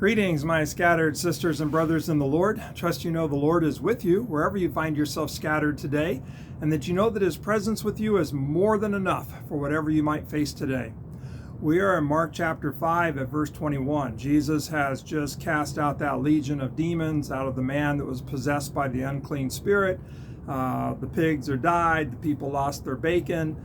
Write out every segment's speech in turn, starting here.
Greetings, my scattered sisters and brothers in the Lord. I trust you know the Lord is with you wherever you find yourself scattered today, and that you know that His presence with you is more than enough for whatever you might face today. We are in Mark chapter 5 at verse 21. Jesus has just cast out that legion of demons out of the man that was possessed by the unclean spirit. The pigs are died, the people lost their bacon.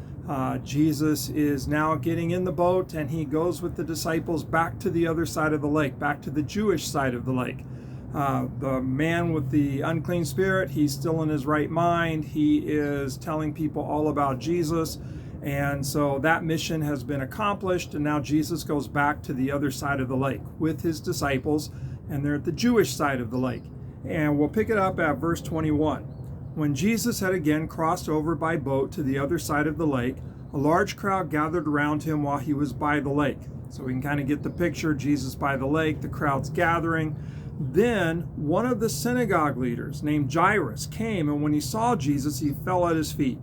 Jesus is now getting in the boat, and he goes with the disciples back to the other side of the lake, back to the Jewish side of the lake. The man with the unclean spirit, he's still in his right mind. He is telling people all about Jesus. And so that mission has been accomplished, and now Jesus goes back to the other side of the lake with his disciples, and they're at the Jewish side of the lake. And we'll pick it up at verse 21. When Jesus had again crossed over by boat to the other side of the lake, a large crowd gathered around him while he was by the lake. So we can kind of get the picture, Jesus by the lake, the crowd's gathering. Then one of the synagogue leaders named Jairus came, and when he saw Jesus, he fell at his feet.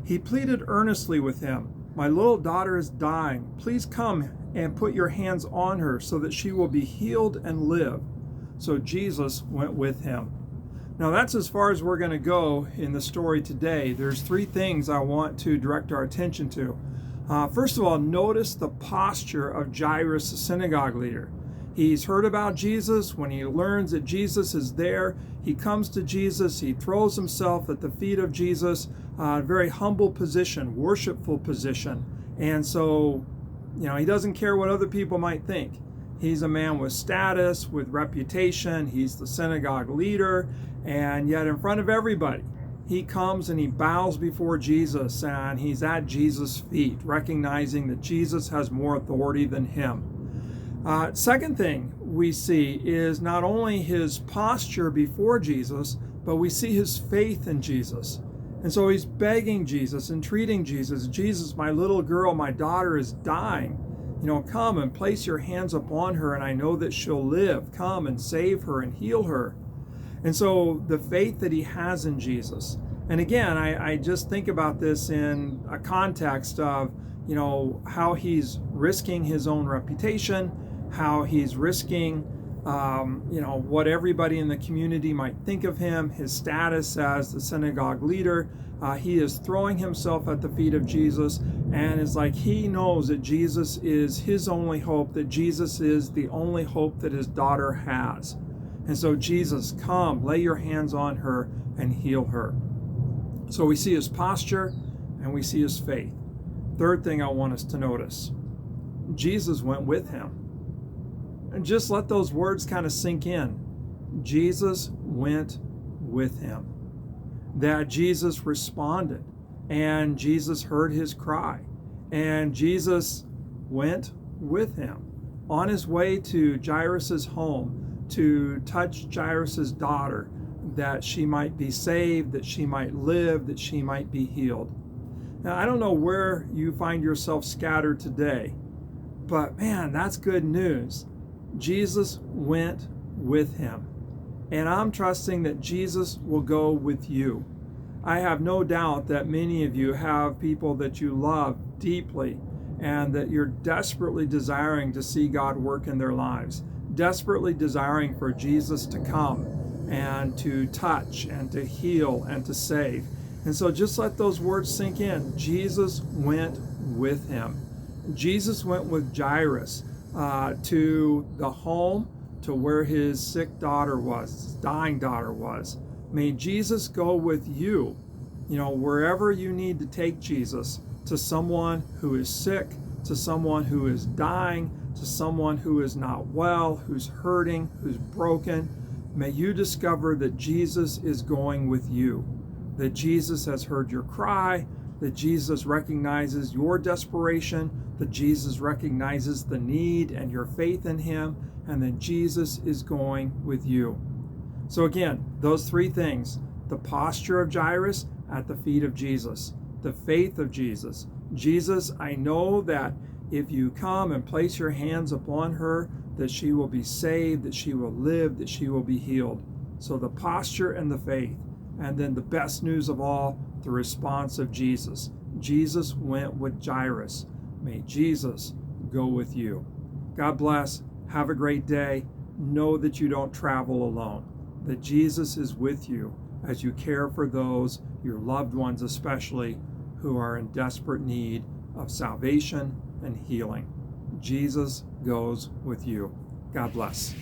He pleaded earnestly with him, "My little daughter is dying. Please come and put your hands on her so that she will be healed and live." So Jesus went with him. Now that's as far as we're going to go in the story today. There's three things I want to direct our attention to. First of all, notice the posture of Jairus, the synagogue leader. He's heard about Jesus. When he learns that Jesus is there, he comes to Jesus. He throws himself at the feet of Jesus, a very humble position, worshipful position. And so, he doesn't care what other people might think. He's a man with status, with reputation. He's the synagogue leader. And yet in front of everybody, he comes and he bows before Jesus, and he's at Jesus' feet, recognizing that Jesus has more authority than him. Second thing we see is not only his posture before Jesus, but we see his faith in Jesus. And so he's begging Jesus, entreating Jesus, "Jesus, my little girl, my daughter is dying. Come and place your hands upon her, and I know that she'll live. Come and save her and heal her." And so the faith that he has in Jesus. And again, I just think about this in a context of, how he's risking his own reputation, how he's risking, what everybody in the community might think of him, his status as the synagogue leader. He is throwing himself at the feet of Jesus, and it's like he knows that Jesus is his only hope, that Jesus is the only hope that his daughter has. And so, Jesus, come, lay your hands on her and heal her. So we see his posture and we see his faith. Third thing I want us to notice, Jesus went with him. And just let those words kind of sink in. Jesus went with him. That Jesus responded, and Jesus heard his cry, and Jesus went with him on his way to Jairus' home to touch Jairus' daughter, that she might be saved, that she might live, that she might be healed. Now, I don't know where you find yourself scattered today, but man, that's good news. Jesus went with him. And I'm trusting that Jesus will go with you. I have no doubt that many of you have people that you love deeply, and that you're desperately desiring to see God work in their lives, desperately desiring for Jesus to come and to touch and to heal and to save. And so just let those words sink in. Jesus went with him. Jesus went with Jairus to the home, to where his sick daughter was, his dying daughter was. May Jesus go with you, wherever you need to take Jesus, to someone who is sick, to someone who is dying, to someone who is not well, who's hurting, who's broken. May you discover that Jesus is going with you, that Jesus has heard your cry, that Jesus recognizes your desperation, that Jesus recognizes the need and your faith in him, and that Jesus is going with you. So again, those three things: the posture of Jairus at the feet of Jesus, the faith of Jesus. Jesus, I know that if you come and place your hands upon her, that she will be saved, that she will live, that she will be healed. So the posture and the faith. And then the best news of all, the response of Jesus. Jesus went with Jairus. May Jesus go with you. God bless. Have a great day. know that you don't travel alone, that Jesus is with you as you care for those, your loved ones especially, who are in desperate need of salvation and healing. Jesus goes with you. God bless.